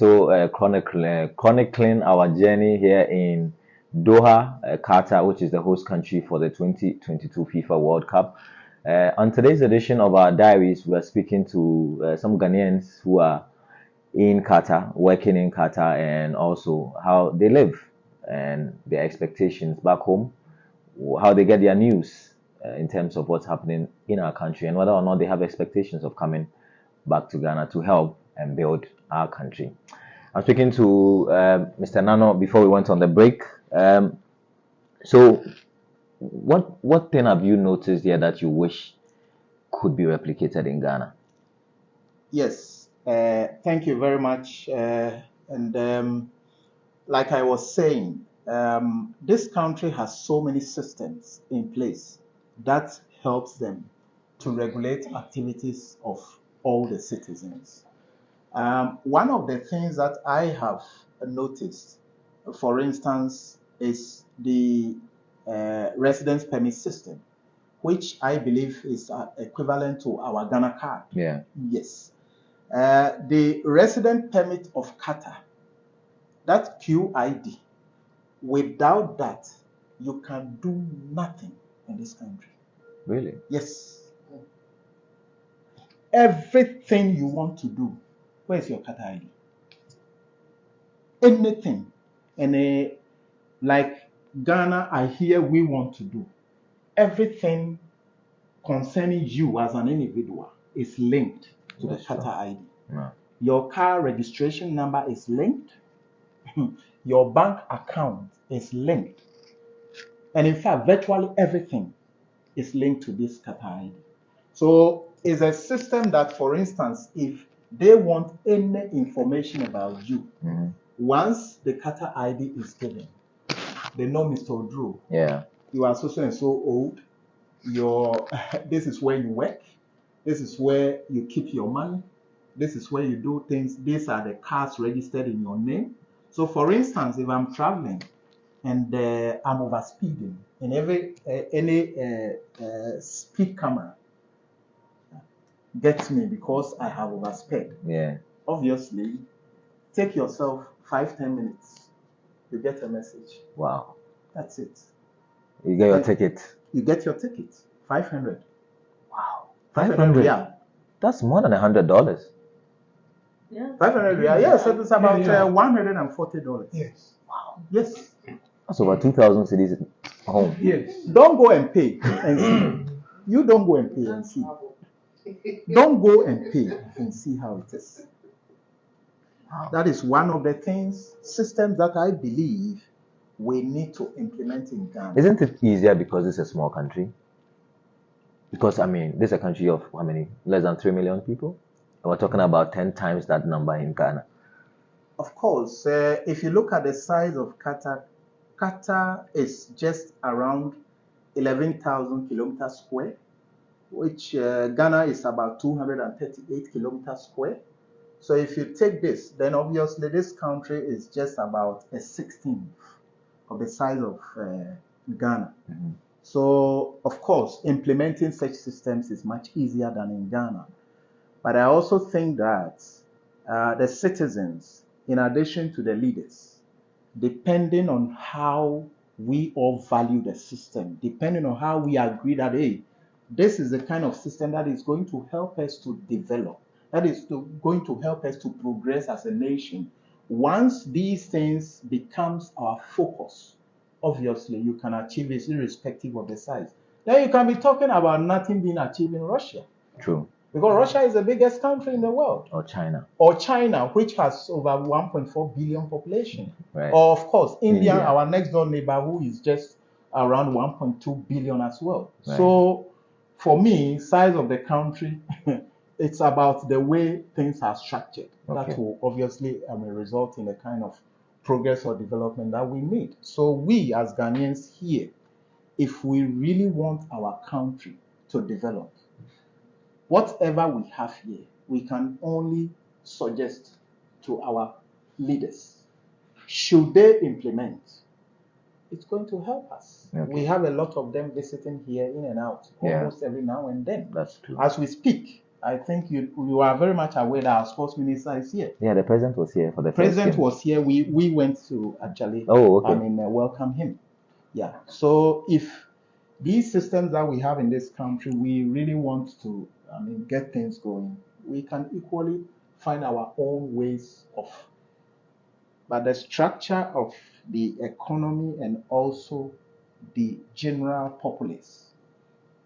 still chronicling our journey here in Doha, Qatar, which is the host country for the 2022 FIFA World Cup. On today's edition of our diaries, we are speaking to some Ghanaians who are in Qatar, working in Qatar, and also how they live and their expectations back home, how they get their news in terms of what's happening in our country, and whether or not they have expectations of coming back to Ghana to help and build our country. I'm speaking to Mr. Nano before we went on the break. So what thing have you noticed here that you wish could be replicated in Ghana? Yes, thank you very much. Like I was saying, this country has so many systems in place that helps them to regulate activities of all the citizens. One of the things that I have noticed, for instance, is the residence permit system, which I believe is equivalent to our Ghana card. Yeah. Yes. The resident permit of Qatar, that QID, without that, you can do nothing in this country. Really? Yes. Everything you want to do, where's your Qatar ID? Anything. And like Ghana, I hear we want to do. Everything concerning you as an individual is linked to the Qatar ID. No. Your car registration number is linked. Your bank account is linked. And in fact, virtually everything is linked to this Qatar ID. So it's a system that, for instance, if they want any information about you, once the Qatar ID is given, they know Mr. Drew. Yeah. You are so and so old. This is where you work. This is where you keep your money. This is where you do things. These are the cars registered in your name. So, for instance, if I'm traveling and I'm overspeeding, and any speed camera gets me because I have oversped. Yeah. Obviously, take yourself 5-10 minutes. You get a message. Wow. That's it. You get your ticket. You get your ticket. 500. Wow. 500. Yeah. That's more than $100. Yeah. 500. Yeah. So it's about $140. Yes. Wow. Yes. That's over 2,000 cedis home. Yes. Don't go and pay and see. You don't go and pay and see. Don't go and pay and see how it is. That is one of the systems that I believe we need to implement in Ghana. Isn't it easier because it's a small country? Because, I mean, this is a country of how many? Less than 3 million people? And we're talking about 10 times that number in Ghana. Of course, if you look at the size of Qatar, Qatar is just around 11,000 kilometers square, which Ghana is about 238 kilometers square. So if you take this, then obviously this country is just about a 16th of the size of Ghana. So, of course, implementing such systems is much easier than in Ghana. But I also think that the citizens, in addition to the leaders, depending on how we all value the system, depending on how we agree that, hey, this is the kind of system that is going to help us to develop, that is going to help us to progress as a nation. Once these things becomes our focus, obviously you can achieve it irrespective of the size. Then you can be talking about nothing being achieved in Russia. True. Because Russia is the biggest country in the world. Or China. Or China, which has over 1.4 billion population. Right. Or, of course, India, our next door neighbor, who is just around 1.2 billion as well. Right. So, for me, size of the country, it's about the way things are structured. Okay. That will obviously result in the kind of progress or development that we need. So we as Ghanaians here, if we really want our country to develop, whatever we have here, we can only suggest to our leaders. Should they implement, it's going to help us. Okay. We have a lot of them visiting here in and out, almost every now and then. That's true. As we speak, I think you are very much aware that our sports minister is here. Yeah, the president was here for the President first game. was here. We went to actually welcome him. Yeah. So if these systems that we have in this country, we really want to get things going, we can equally find our own ways of. But the structure of the economy and also the general populace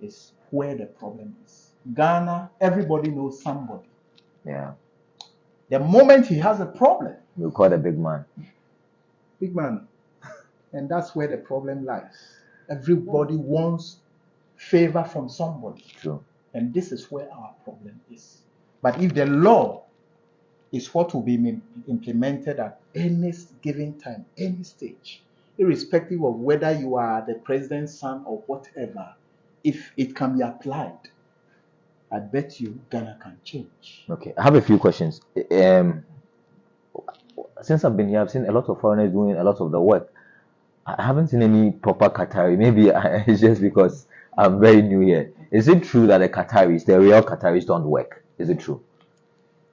is where the problem is. Ghana, everybody knows somebody. Yeah. The moment he has a problem, you call the big man. Big man. And that's where the problem lies. Everybody wants favor from somebody. True. And this is where our problem is. But if the law is what will be implemented at any given time, any stage, irrespective of whether you are the president's son or whatever, if it can be applied, I bet you Ghana can change. Okay, I have a few questions. Since I've been here, I've seen a lot of foreigners doing a lot of the work. I haven't seen any proper Qatari. Maybe it's just because I'm very new here. Is it true that the real Qataris don't work? Is it true?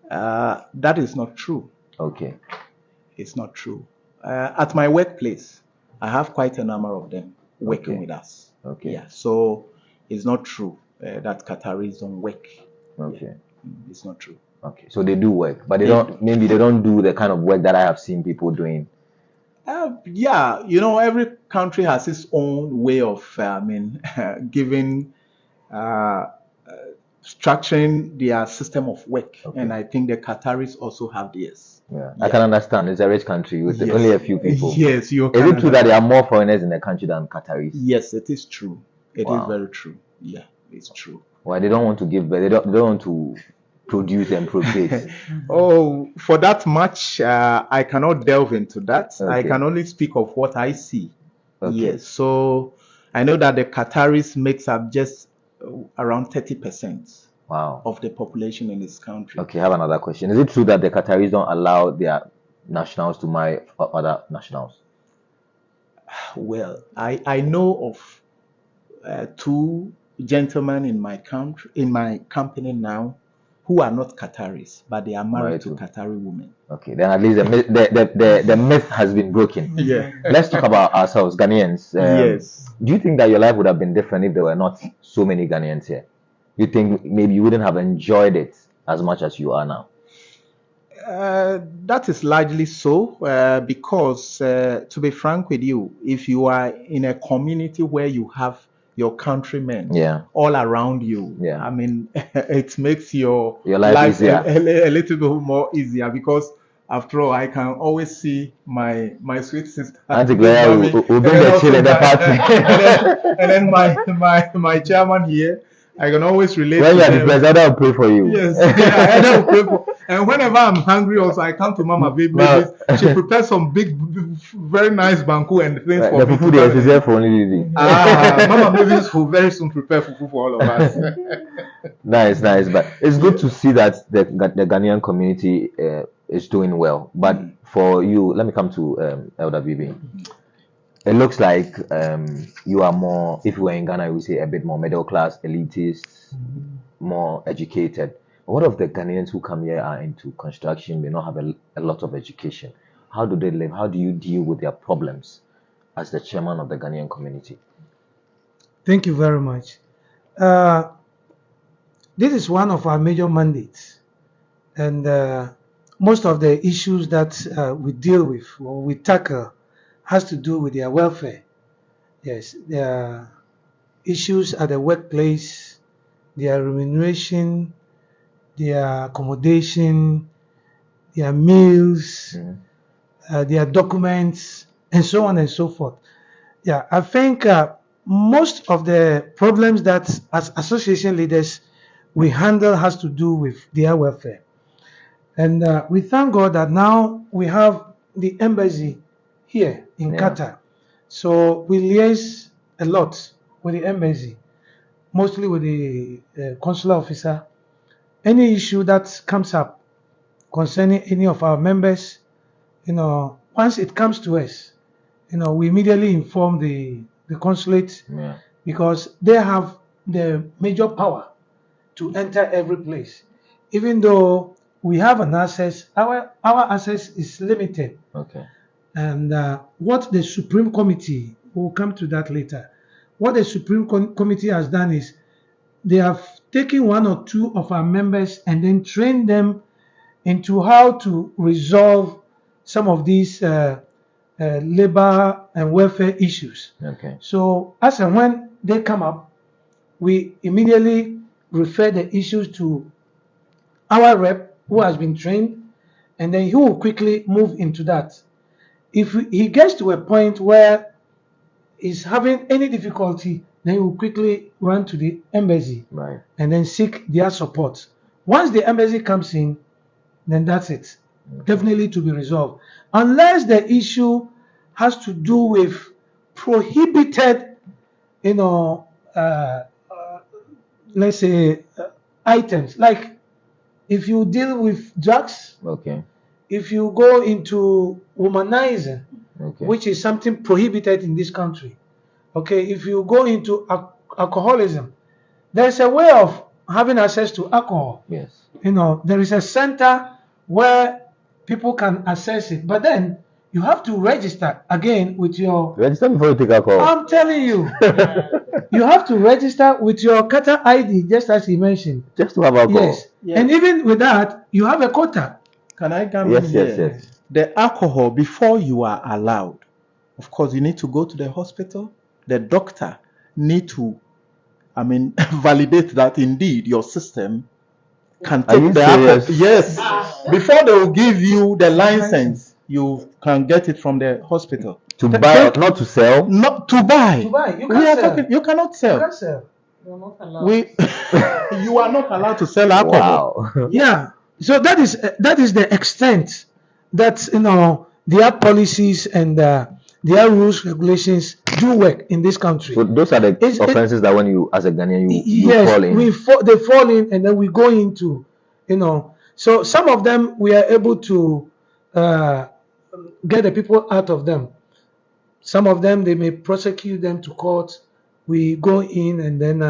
That is not true. Okay. It's not true. At my workplace, I have quite a number of them working with us. Okay. Yeah. So it's not true that Qataris don't work. Okay. Yeah. It's not true. Okay. So they do work, but they don't. Maybe they don't do the kind of work that I have seen people doing. Yeah, every country has its own way of, giving, structuring their system of work. Okay. And I think the Qataris also have theirs. Yeah. I can understand. It's a rich country with only a few people. Yes, Is it true that there are more foreigners in the country than Qataris? Yes, it is true. It is very true. Yeah, it's true. Why they don't want to give, but they don't want to produce and procreate. For that much, I cannot delve into that. Okay. I can only speak of what I see. Okay. Yes. So I know that the Qataris makes up just around 30%. Wow. Of the population in this country. Okay, I have another question. Is it true that the Qataris don't allow their nationals to marry other nationals? Well, I know of two gentlemen in my company now who are not Qataris, but they are married to Qatari women. Okay, then at least the myth has been broken. Yeah. Let's talk about ourselves, Ghanaians. Yes. Do you think that your life would have been different if there were not so many Ghanaians here? You think maybe you wouldn't have enjoyed it as much as you are now? That is largely so, because to be frank with you, if you are in a community where you have your countrymen all around you, I mean, it makes your life easier. A little bit more easier, because after all, I can always see my sweet sister. Auntie Gloria will bring the chill in the party. and then my chairman here, I can always relate. When you are the president, I will pray for you. Yes, I will pray for. And whenever I'm hungry, also I come to Mama Baby. She prepares some big, very nice banku and things for me. The food is there for only you. Mama Babies will very soon prepare fufu for all of us. Nice. But it's good to see that the Ghanaian community is doing well. But for you, let me come to Elder Bibi. It looks like you are more, if you were in Ghana, we say a bit more middle class, elitist, more educated. What of the Ghanaians who come here are into construction, may not have a lot of education? How do they live? How do you deal with their problems as the chairman of the Ghanaian community? Thank you very much. This is one of our major mandates. And most of the issues that we deal with or we tackle has to do with their welfare. Yes, their issues at the workplace, their remuneration, their accommodation, their meals, their documents, and so on and so forth. Yeah, I think most of the problems that as association leaders we handle has to do with their welfare. And we thank God that now we have the embassy here in Qatar. So we liaise a lot with the embassy, mostly with the consular officer. Any issue that comes up concerning any of our members, once it comes to us, we immediately inform the consulate, because they have the major power to enter every place. Even though we have an access, our access is limited. Okay. And what the Supreme Committee, we'll come to that later, what the Supreme Committee has done is they have taken one or two of our members and then trained them into how to resolve some of these labor and welfare issues. Okay. So as and when they come up, we immediately refer the issues to our rep who has been trained, and then he will quickly move into that. If he gets to a point where he's having any difficulty, then he will quickly run to the embassy, Right. and then seek their support. Once the embassy comes in, then that's it. Definitely to be resolved. Unless the issue has to do with prohibited, let's say, items. Like if you deal with drugs, Okay. if you go into womanizing, Okay. which is something prohibited in this country. Okay, if you go into alcoholism, there's a way of having access to alcohol. Yes. There is a center where people can access it, but then you have to register again with your. Register before you take alcohol. I'm telling you, you have to register with your Qatar ID, just as he mentioned. Just to have alcohol. Yes, Yes. and even with that, you have a quota. Can I come Yes, in yes, here? yes. The alcohol, before you are allowed, of course, you need to go to the hospital. The doctor need to, validate that indeed your system can Are you take the alcohol. serious? Yes. Before they will give you the license, you can get it from the hospital. To buy, not to sell. Not to buy. To buy, you We can't are sell. talking, you cannot You sell. can't sell. You're not allowed. You are not allowed to sell alcohol. Wow. Yeah. So that is the extent that their policies and their rules regulations do work in this country. So those are the offenses that when you, as a Ghanaian, you fall in. They fall in, and then we go into, So some of them we are able to get the people out of them. Some of them they may prosecute them to court. We go in and then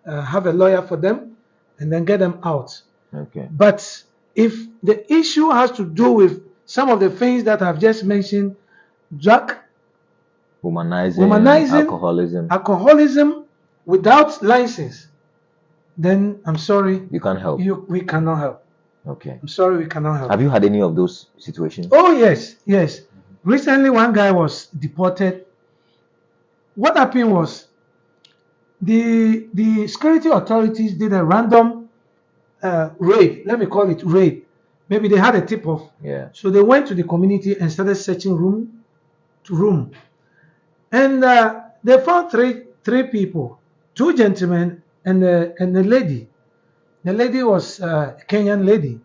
have a lawyer for them, and then get them out. Okay. But if the issue has to do with some of the things that I've just mentioned, drug, Womanizing, alcoholism without license, then I'm sorry, you can't help. we cannot help. Okay. I'm sorry, we cannot help. Have you had any of those situations? Oh yes. Recently, one guy was deported. What happened was the security authorities did a random raid. Let me call it raid. Maybe they had a tip off. Yeah. So they went to the community and started searching room to room, and they found three people, two gentlemen and a lady. The lady was a Kenyan lady.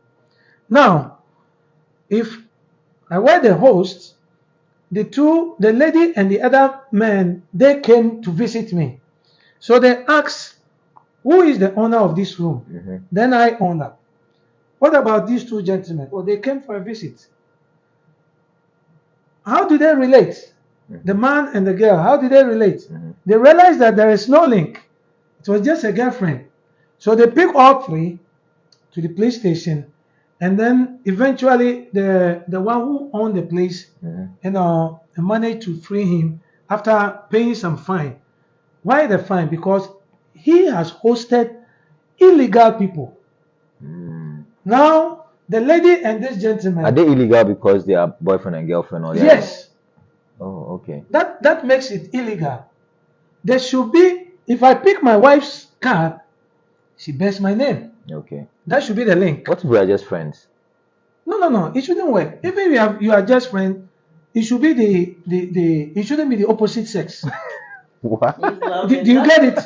Now, if I were the host, the lady and the other man, they came to visit me. So they asked, who is the owner of this room? Mm-hmm. Then I own up. What about these two gentlemen? Oh, they came for a visit. How do they relate? Mm-hmm. The man and the girl, how did they relate? Mm-hmm. They realized that there is no link. It was just a girlfriend. So they picked all three to the police station, and then eventually the one who owned the place, Mm-hmm. managed to free him after paying some fine. Why the fine? Because he has hosted illegal people. Mm. Now the lady and this gentleman. Are they illegal because they are boyfriend and girlfriend, or they are- Yes. Oh, okay. That makes it illegal. There should be, if I pick my wife's card, she bears my name. Okay. That should be the link. What if we are just friends? No. It shouldn't work. Even if you are just friends, it should be it shouldn't be the opposite sex. What? Do you get it?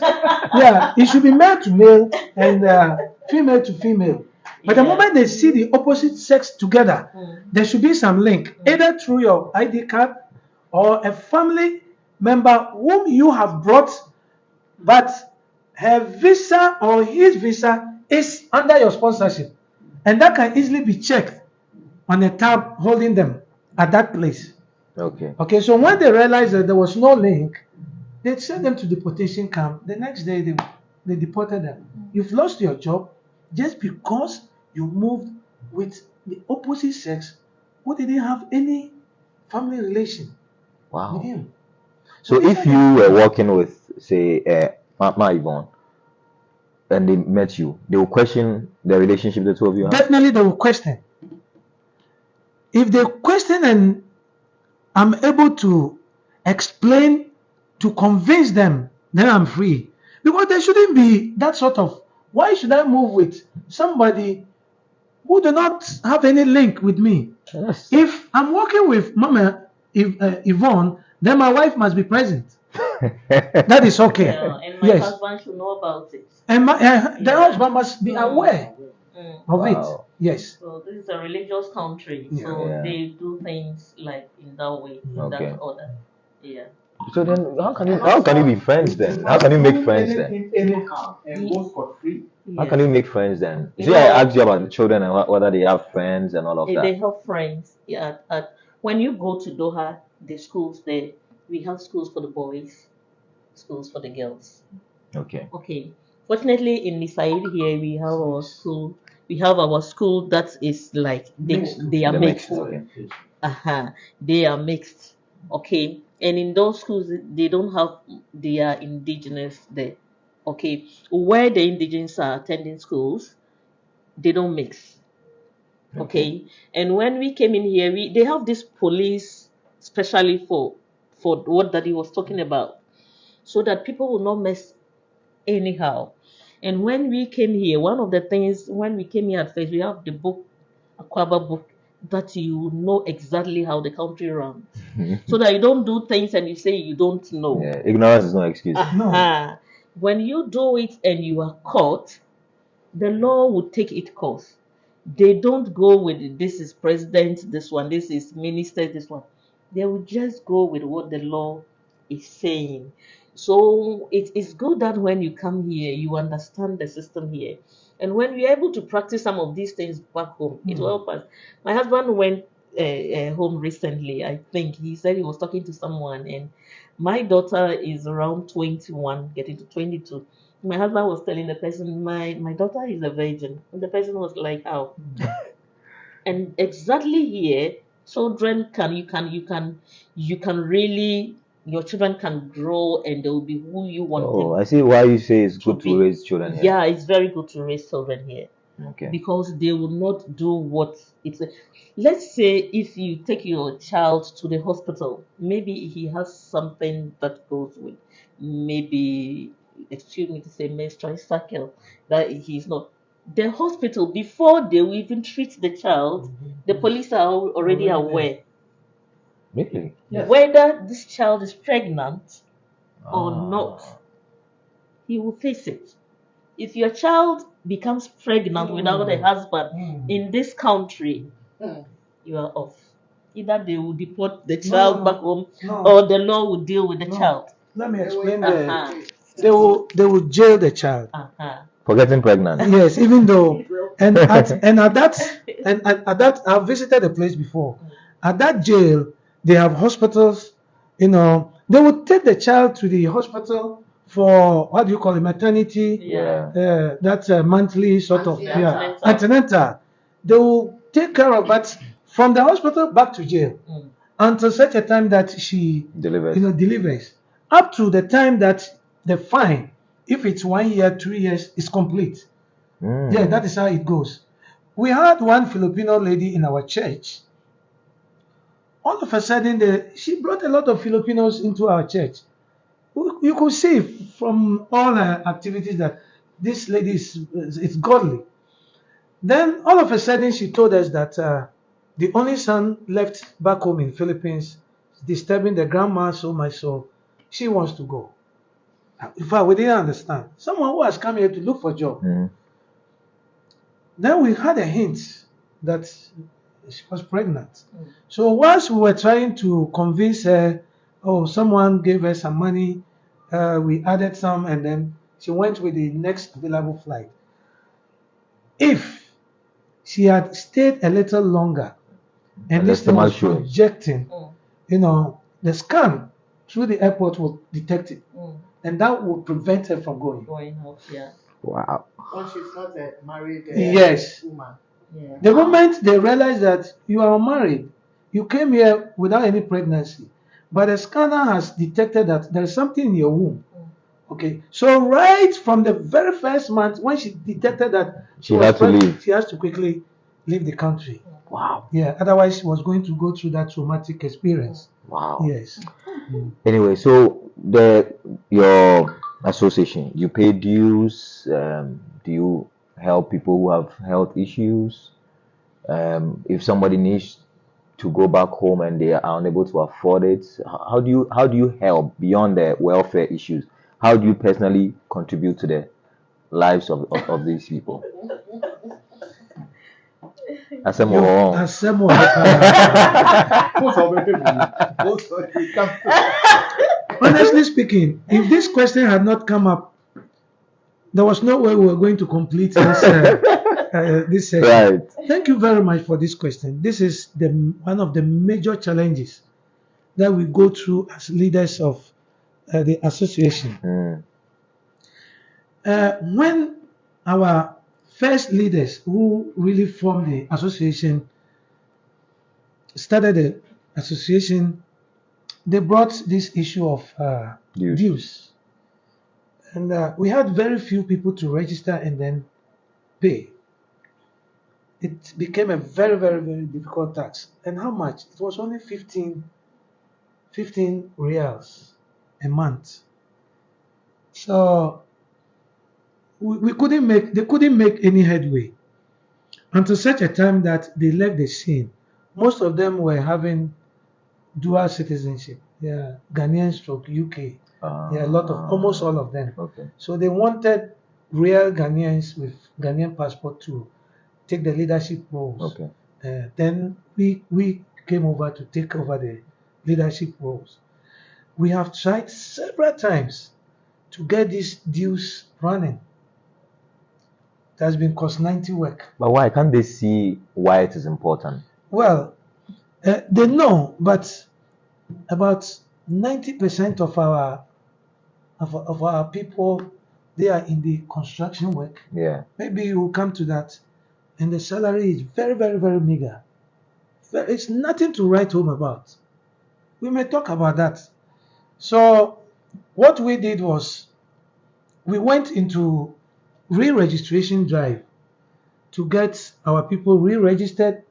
Yeah, it should be male to male and female to female. But the moment they see the opposite sex together, there should be some link, either through your ID card or a family member whom you have brought, but her visa or his visa is under your sponsorship. And that can easily be checked on a tab holding them at that place. Okay. Okay, so when they realized that there was no link, they sent them to deportation camp. The next day, they deported them. You've lost your job just because you moved with the opposite sex who didn't have any family relation with him. So if you were working with, say, Ma Yvonne, and they met you, they will question the relationship the two of you have? Definitely they will question. If they question and I'm able to explain, to convince them, then I'm free. Because there shouldn't be that sort of, why should I move with somebody who do not have any link with me? Yes. If I'm working with Mama Yvonne, then my wife must be present. That is okay. Yeah, and my husband should know about it. And the husband must be aware of it. Yes. So this is a religious country, so they do things like in that way, in that order. Yeah. So then, how can you be friends then? How can you make friends then? Anyhow, and go for free. How can you make friends then? See, I asked you about the children and whether they have friends and all of that. They have friends. Yeah. When you go to Doha, the schools there, we have schools for the boys, schools for the girls. Okay. Okay. Fortunately, in the side here, we have our school. We have our school that is like they are mixed. Okay. They are mixed. Okay. And in those schools, they don't have their indigenous there. Okay. Where the indigenous are attending schools, they don't mix. Okay. And when we came in here, they have this police specially for what Daddy was talking about, so that people will not mess anyhow. And when we came here, one of the things when we came here at first, we have the book, Aquaba book, that you know exactly how the country runs, so that you don't do things and you say you don't know. Yeah, ignorance is no excuse. No. When you do it and you are caught, the law will take its course. They don't go with this is president, this one, this is minister, this one. They will just go with what the law is saying. So it is good that when you come here, you understand the system here. And when we are able to practice some of these things back home, it will help us. My husband went home recently. I think he said he was talking to someone, and my daughter is around 21, getting to 22. My husband was telling the person, my daughter is a virgin. And the person was like, how? And exactly here, children you can really, your children can grow and they will be who you want them. I see why you say it's good to raise children here. Yeah, it's very good to raise children here. Okay. Because they will not do what it's. Let's say if you take your child to the hospital, maybe he has something that goes with, maybe, excuse me to say, menstrual cycle, that he's not. The hospital, before they will even treat the child, the police are already aware. Really? Yes. Whether this child is pregnant or not, he will face it. If your child becomes pregnant without a husband in this country, you are off. Either they will deport the child back home, or the law will deal with the child. Let me explain. They will jail the child for getting pregnant. Yes, even though and at that I've visited the place before. At that jail, they have hospitals. They would take the child to the hospital for what do you call it, maternity? Yeah. That's a monthly sort of Antenatal. antenatal. They will take care of that from the hospital back to jail until such a time that she delivers. Up to the time that the fine, if it's 1 year, 2 years, is complete. Yeah, that is how it goes. We had one Filipino lady in our church. All of a sudden, she brought a lot of Filipinos into our church. You could see from all her activities that this lady is godly. Then all of a sudden she told us that the only son left back home in Philippines is disturbing the grandma so much, so she wants to go. In fact, we didn't understand. Someone who has come here to look for a job. Then we had a hint that she was pregnant. So once we were trying to convince her, someone gave her some money, we added some, and then she went with the next available flight. If she had stayed a little longer, and this thing was projecting, the scan through the airport will detect it. and that will prevent her from going. Going off, yeah. Wow. When she's not a married Yes. woman. Yeah. The moment they realize that you are married, you came here without any pregnancy, but the scanner has detected that there is something in your womb. Okay, so right from the very first month, when she detected that She had to leave. she has to quickly leave the country. Wow. Yeah, otherwise she was going to go through that traumatic experience. Wow. Yes. Anyway, so your association, you pay dues. Do you help people who have health issues? If somebody needs to go back home and they are unable to afford it, how do you help beyond the welfare issues? How do you personally contribute to the lives of these people? Asemo. Honestly speaking, if this question had not come up, there was no way we were going to complete this session. Right. Thank you very much for this question. This is one of the major challenges that we go through as leaders of the association. When our first leaders who really formed the association started the association, they brought this issue of dues. And we had very few people to register and then pay. It became a very, very, very difficult tax. And how much? It was only 15 reals a month. So they couldn't make any headway until such a time that they left the scene. Most of them were having dual citizenship. Yeah, Ghanaian stroke UK. Yeah, almost all of them. Okay. So they wanted real Ghanaians with Ghanaian passport to take the leadership roles. Okay. Then we came over to take over the leadership roles. We have tried several times to get these dues running. It has been cost-90 work. But why can't they see why it is important? Well, they know, but about 90% of our people, they are in the construction work. Yeah. Maybe you will come to that, and the salary is very, very, very meager. It's nothing to write home about. We may talk about that. So what we did was we went into re-registration drive to get our people re-registered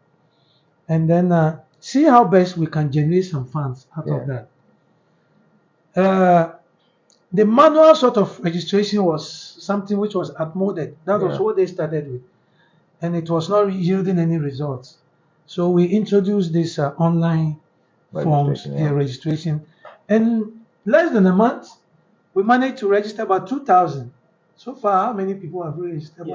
and then see how best we can generate some funds out of that. The manual sort of registration was something which was outmoded. That was what they started with. And it was not yielding any results. So we introduced this online forms registration. And less than a month, we managed to register about 2,000. So far, how many people have registered?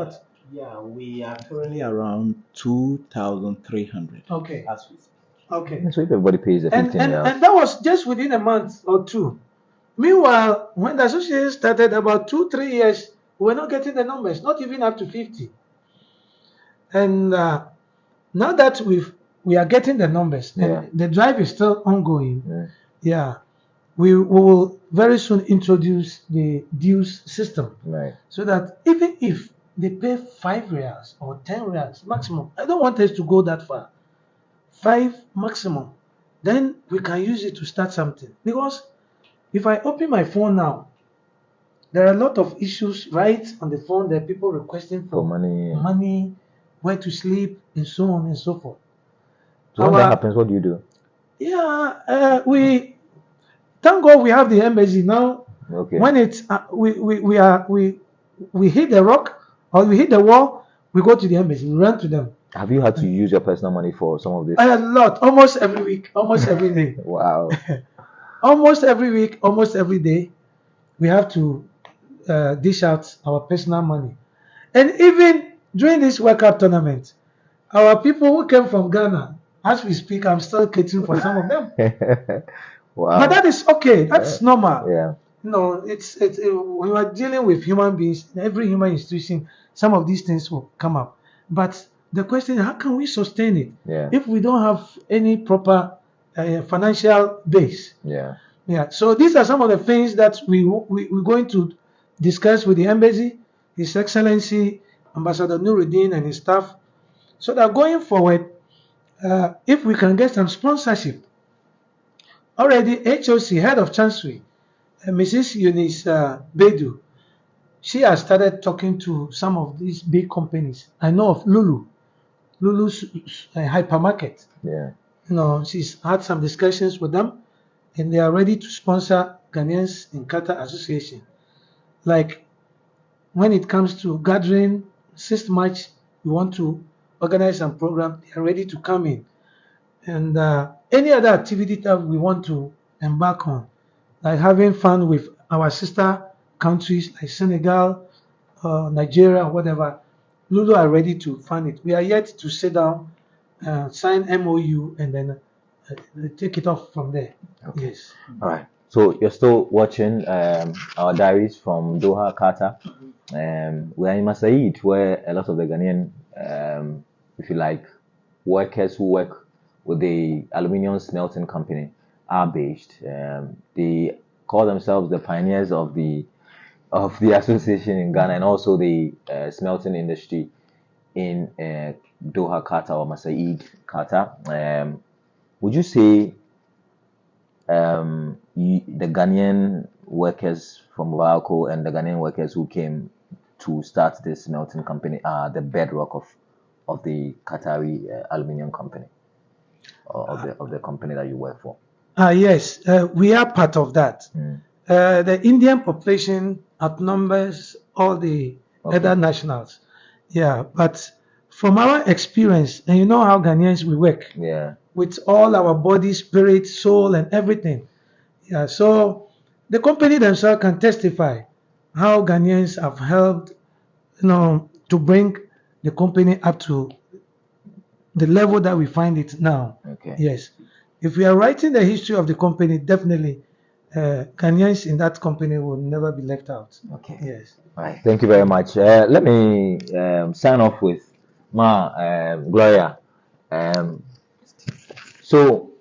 Yeah, we are currently around 2,300. Okay. As we speak. Okay. So if everybody pays the 15 and that was just within a month or two. Meanwhile, when the association started about 2-3 years, we were not getting the numbers, not even up to 50. And now that we are getting the numbers, and the drive is still ongoing. We will very soon introduce the dues system, so that even if they pay 5 reals or 10 reals maximum, I don't want us to go that far. 5 maximum, then we can use it to start something. Because if I open my phone now, there are a lot of issues right on the phone. There are people requesting for money, where to sleep, and so on and so forth. So when that happens, what do you do? We thank God we have the embassy now. Okay. When it's we hit the rock or we hit the wall, we go to the embassy. We run to them. Have you had to use your personal money for some of this? A lot, almost every week, almost every day. Wow. Almost every week, almost every day, we have to dish out our personal money. And even during this World Cup tournament, our people who came from Ghana, as we speak, I'm still catering for some of them. Wow. But that is okay. That's normal. Yeah. No, it's when you are dealing with human beings, every human institution, some of these things will come up. But the question is, how can we sustain it if we don't have any proper financial base? Yeah. Yeah. So these are some of the things that we're going to discuss with the embassy, His Excellency Ambassador Nuruddin and his staff, so that going forward, if we can get some sponsorship. Already, HOC, Head of Chancery, Mrs. Eunice Bedu, she has started talking to some of these big companies. I know of Lulu's hypermarket. Yeah. She's had some discussions with them, and they are ready to sponsor Ghanaians in Qatar Association. Like when it comes to gathering 6th March, we want to organize some program. They are ready to come in, and any other activity that we want to embark on, like having fun with our sister countries like Senegal, Nigeria, whatever. Lulu are ready to fund it. We are yet to sit down, sign MOU, and then take it off from there. Okay. Yes. All right. So you're still watching our diaries from Doha, Qatar. We are in Masaid, where a lot of the Ghanaian, if you like, workers who work with the aluminium smelting company are based. They call themselves the pioneers of the association in Ghana and also the smelting industry in Doha, Qatar, or Masaid, Qatar. Would you say the Ghanaian workers from Morocco and the Ghanaian workers who came to start this smelting company are the bedrock of the Qatari aluminium company, or of the company that you work for? Yes, we are part of that. The Indian population outnumbers all the other nationals. Yeah, but from our experience, and you know how Ghanaians we work. Yeah. With all our body, spirit, soul, and everything. Yeah, so the company themselves can testify how Ghanaians have helped, to bring the company up to the level that we find it now. Okay. Yes. If we are writing the history of the company, definitely Ghanaians in that company will never be left out. Okay. Yes. All right. Thank you very much. Let me sign off with Gloria. So,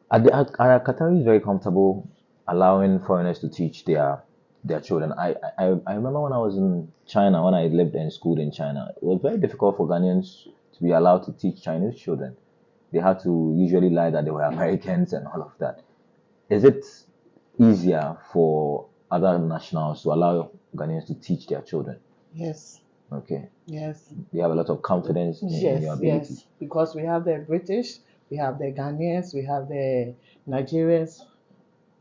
are Qataris very comfortable allowing foreigners to teach their children? I remember when I was in China, when I lived and schooled in China, it was very difficult for Ghanaians to be allowed to teach Chinese children. They had to usually lie that they were Americans and all of that. Is it easier for other nationals to allow Ghanaians to teach their children? Yes. Okay. Yes. They have a lot of confidence in your ability. Yes, because we have the British, we have the Ghanaians, we have the Nigerians.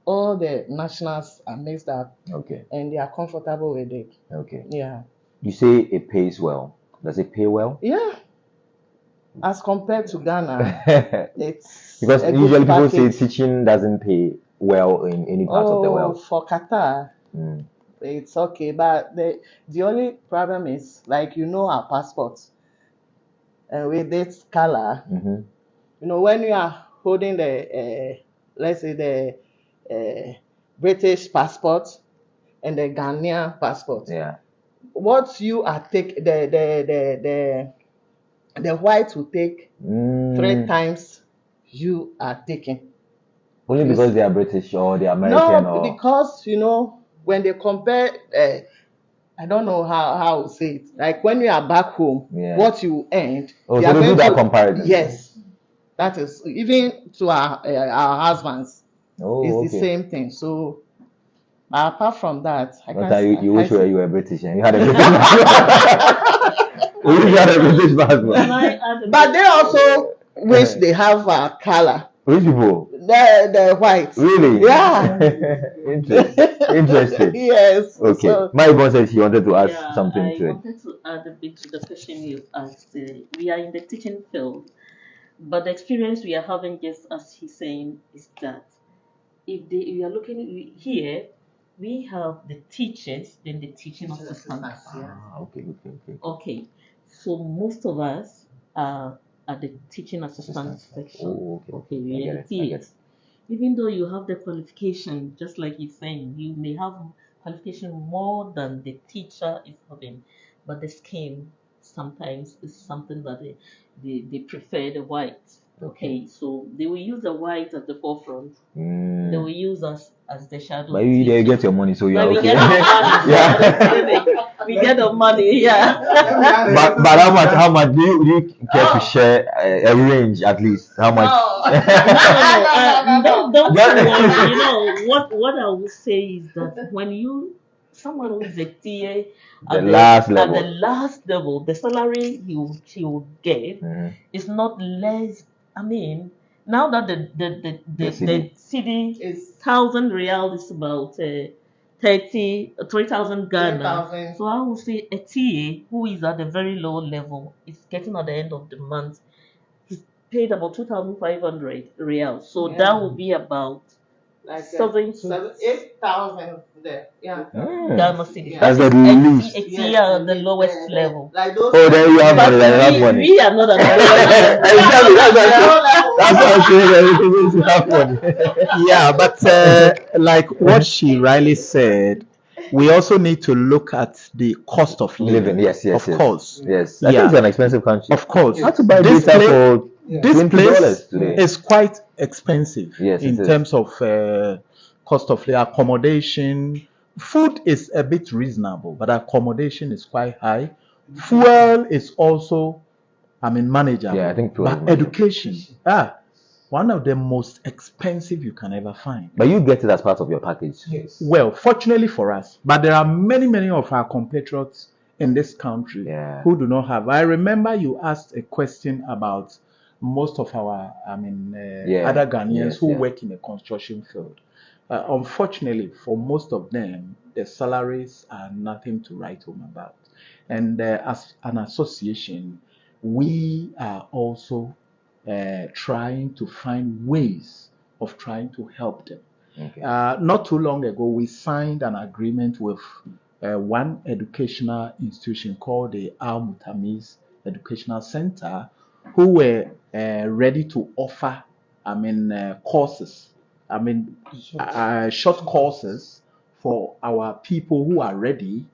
All the nationals are mixed up. Okay. And they are comfortable with it. Okay. Yeah. You say it pays well. Does it pay well? Yeah. As compared to Ghana, it's because a usually good people say package. teaching doesn't pay well in any part of the world. For Qatar, it's okay, but the only problem is, like, our passports, and with this color, when you are holding the let's say the British passport and the Ghanaian passport, what you are take the white will take 3 times you are taking. Only because they are British or they are American? No, because when they compare, I don't know how to say it. Like when you are back home, what you earned. Oh, so they do that comparison. Yes, that is even to our husbands. Oh, it's the same thing. So apart from that, you wish you were British and you had a British passport. You wish you had a British passport. But they also wish they have a color. Which people? The white. Really? Yeah. Interesting. Yes. Okay. So, my boss said she wanted to ask something to it. I wanted to add a bit to the question you asked. We are in the teaching field, but the experience we are having, just as he's saying, is that if we are looking here, we have the teachers, then the teaching assistants. Okay. So most of us are at the teaching assistant section. Oh, okay. We are the TAs. Even though you have the qualification, just like he's saying, you may have qualification more than the teacher is having, but the scheme sometimes is something that they prefer the white. Okay, so they will use the white at the forefront. They Mm. will use us as the shadow. But you there get your money, so you are But we okay. get our money. Yeah. We get the money. Yeah. But how much do you care to share a range at least? How much? No. Don't Yeah. worry. You know what I will say is that when someone who is a TA The last at level. the last level, the salary he will get Mhm. is not less. I mean, now that the city is 1,000 riyal is about 3,000 Ghana. So I would say a TA who is at a very low level is getting at the end of the month, he's paid about 2,500 riyals. So that would be about like 8,000 there. Yeah. Ghana city. That's That the is least. a TA at the lowest level. Like those. Oh, then you have But money. Then you have money. we are not at the lowest level. Exactly. That's what I'm saying. You have money. Yeah, but like what she rightly said, we also need to look at the cost of living. Yes. Of course. Yes. I think it's an expensive country. Of course. How to buy This data place- for This $20 place today? is quite expensive Yes, it in is. terms of cost of accommodation. Food is a bit reasonable, but accommodation is quite high. Fuel is also, manageable. Yeah, I think fuel is But manageable. education, one of the most expensive you can ever find. But you get it as part of your package. Yes. Well, fortunately for us, but there are many of our compatriots in this country Yeah. who do not have. I remember you asked a question about most of our, other Ghanaians who work in the construction field. Unfortunately, for most of them, the salaries are nothing to write home about. And as an association, we are also trying to find ways of trying to help them. Okay. Not too long ago, we signed an agreement with one educational institution called the Al Mutamis Educational Center, who were ready to offer, courses, short courses for our people who are ready.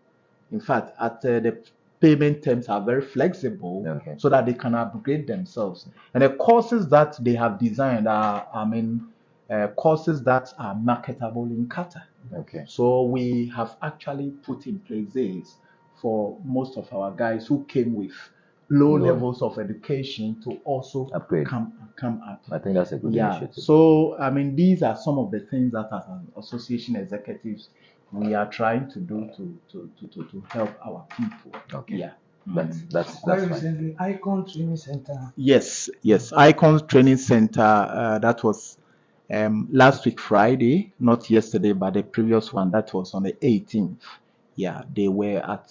In fact, the payment terms are very flexible, Okay. so that they can upgrade themselves. And the courses that they have designed are, courses that are marketable in Qatar. Okay. So we have actually put in place this for most of our guys who came with low levels of education to also Upgrade. come up. I think that's a good initiative. So these are some of the things that as an association executives we are trying to do to help our people. Okay. Yeah. That's Quite fine. recently, Icon Training Center. Yes. Icon Training Center. That was last week Friday, not yesterday, but the previous one. That was on the 18th. Yeah, they were at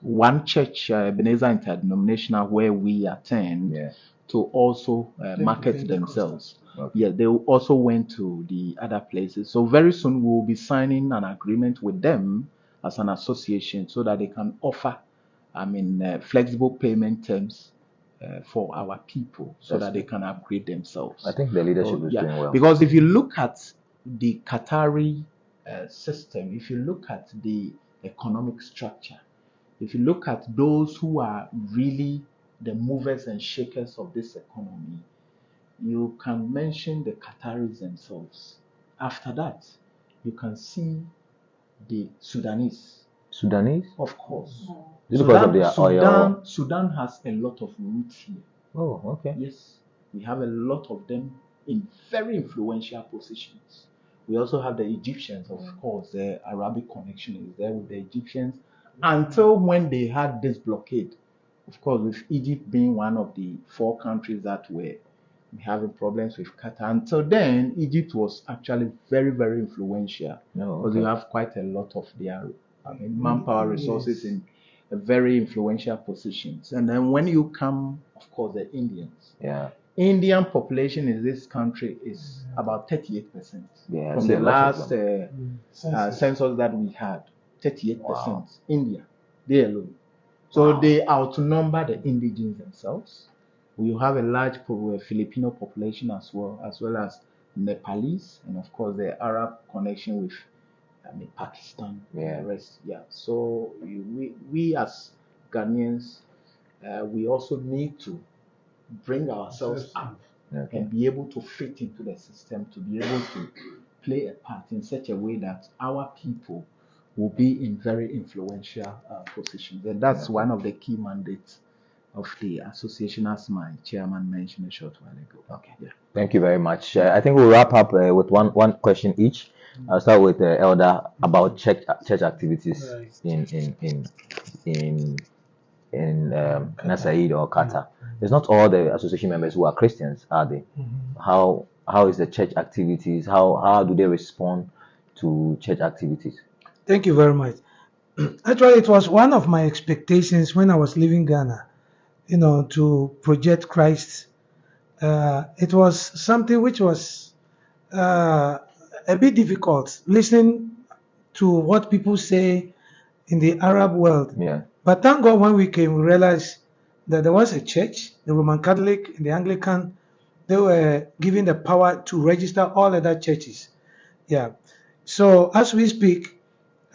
one church, Ebenezer Interdenominational, where we attend. Yeah. To also market Pentecostal. themselves. Okay. Yeah, they also went to the other places. So very soon we will be signing an agreement with them as an association so that they can offer, flexible payment terms for our people so that they can upgrade themselves. I think the leadership is doing well. Because if you look at the Qatari system, if you look at the economic structure, if you look at those who are really the movers and shakers of this economy, you can mention the Qataris themselves. After that, you can see the Sudanese. Sudanese? Of course. Is it because of their oil? Sudan has a lot of roots here. Oh, okay. Yes, we have a lot of them in very influential positions. We also have the Egyptians, of course. The Arabic connection is there with the Egyptians until when they had this blockade. Of course, with Egypt being one of the 4 countries that were having problems with Qatar. Until then, Egypt was actually very, very influential because you have quite a lot of their manpower resources in very influential positions. And then when you come, of course, the Indians. Yeah. Indian population in this country is about 38%. Yeah, From the last census that we had, 38%. Wow. India, they alone. So they outnumber the indigenes themselves. We have a large Filipino population as well as Nepalese, and of course the Arab connection with Pakistan and the rest. Yeah. So we as Ghanaians, we also need to bring ourselves up Okay. and be able to fit into the system, to be able to play a part in such a way that our people will be in very influential positions. And that's one of the key mandates of the association, as my chairman mentioned a short while ago. Okay. Yeah. Thank you very much. I think we'll wrap up with one question each. I'll start with Elder about church activities Right. in Nasaid or Qatar. It's not all the association members who are Christians, are they? How is the church activities? How do they respond to church activities? Thank you very much. Actually, it was one of my expectations when I was leaving Ghana, to project Christ. It was something which was a bit difficult, listening to what people say in the Arab world. Yeah. But thank God when we came, we realized that there was a church, the Roman Catholic and the Anglican, they were given the power to register all other churches. Yeah. So as we speak,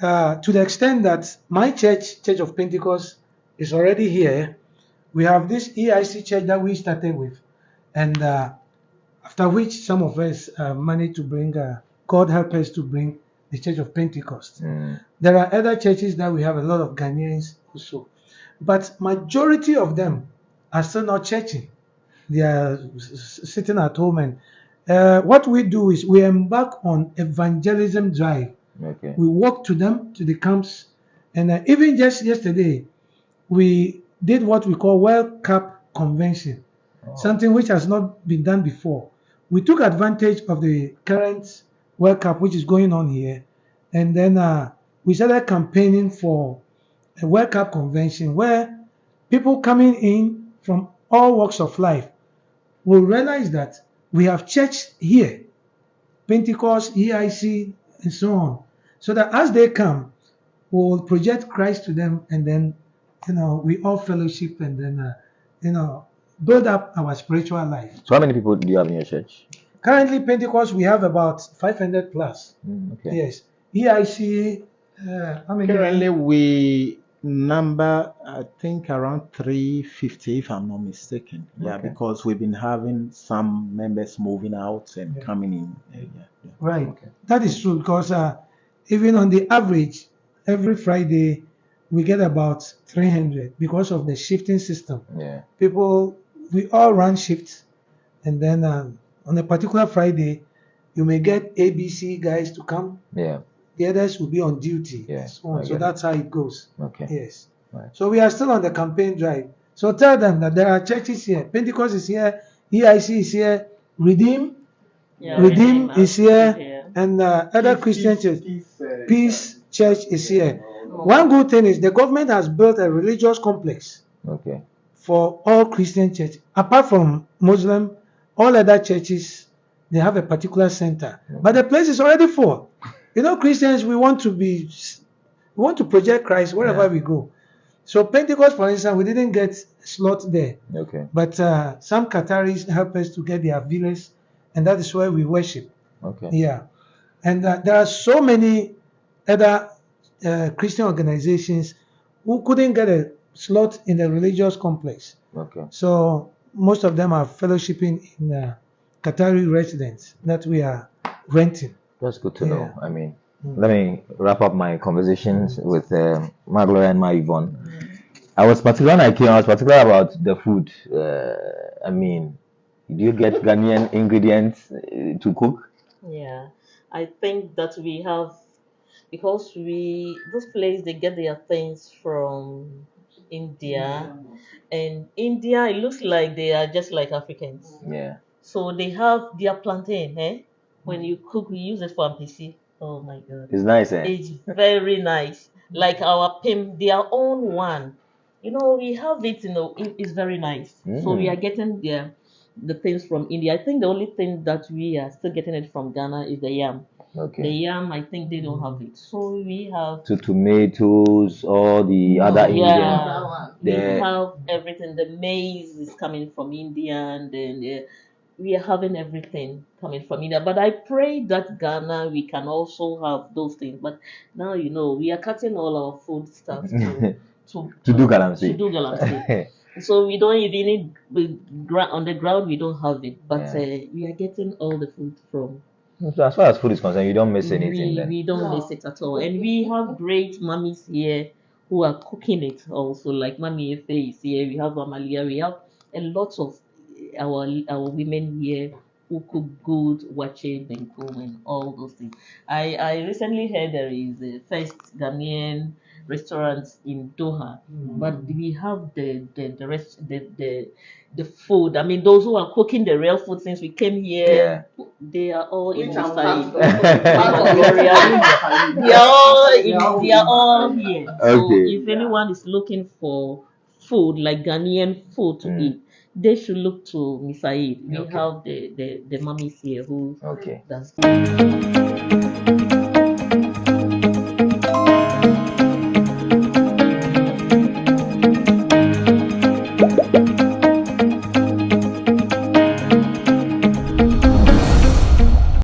to the extent that my church, Church of Pentecost, is already here, we have this EIC church that we started with, and after which some of us managed to bring, God help us to bring the Church of Pentecost. There are other churches that we have a lot of Ghanaians also, but majority of them are still not churching. They are sitting at home, and what we do is we embark on evangelism drive. Okay. We walk to them, to the camps, and even just yesterday, we did what we call World Cup Convention, something which has not been done before. We took advantage of the current World Cup which is going on here, and then we started campaigning for a World Cup Convention where people coming in from all walks of life will realize that we have church here, Pentecost, EIC, and so on, so that as they come, we will project Christ to them, and then we all fellowship, and then build up our spiritual life. So how many people do you have in your church? Currently, Pentecost, we have about 500 plus. Okay. Yes. EIC, how many? Currently, we number, I think, around 350, if I'm not mistaken. Yeah, Okay. because we've been having some members moving out and coming in. Yeah. Right. Okay. That is true, because even on the average, every Friday, we get about 300 because of the shifting system. Yeah. People, we all run shifts, and then on a particular Friday, you may get ABC guys to come. Yeah. The others will be on duty. Yeah, So on. I So get that's how it goes. Okay. Yes. Right. So we are still on the campaign drive. So tell them that there are churches here. Pentecost is here. EIC is here. Redeem is here. And other Christian church. Peace Church is here. One good thing is the government has built a religious complex Okay. for all Christian church. Apart from Muslim, all other churches, they have a particular center. But the place is already full. Christians, we want to project Christ wherever we go. So Pentecost, for instance, we didn't get slot there. Okay. But some Qataris help us to get their villas, and that is where we worship. Okay. Yeah. And there are so many other Christian organizations who couldn't get a slot in the religious complex. Okay. So most of them are fellowshipping in Qatari residents that we are renting. That's good to know. I mean, let me wrap up my conversations with Magloria and my Yvonne. I was particular about the food. I mean, do you get Ghanaian ingredients to cook? Yeah, I think that we have, because this place, they get their things from India, and India, it looks like they are just like Africans. Yeah. So they have their plantain, when you cook, we use it for ampisi. Oh my God. It's nice, eh? It's very nice. Like our PIM, their own one. We have it, it's very nice. So we are getting the things from India. I think the only thing that we are still getting it from Ghana is the yam. Okay. The yam, I think they don't have it. So we have tomatoes, all the other ingredients. we have everything. The maize is coming from India, and then we are having everything coming from India. But I pray that Ghana, we can also have those things. But now, we are cutting all our food stuff to do galamsey. To do galamsey. So we don't even on the ground we don't have it, but Yeah. we are getting all the food from. So as far as food is concerned, you don't miss anything then. We don't miss it at all, and we have great mummies here who are cooking it also. Like Mummy Efe is here. We have Amalia. We have a lot of our women here who cook good wache, benkum, and all those things. I recently heard there is a first Ghanaian restaurant in Doha, but we have the rest the food. I mean, those who are cooking the real food since we came here, they are all in the side. They are all here. So if anyone is looking for food like Ghanaian food to eat, they should look to Miss Said. We have the mummies here who does.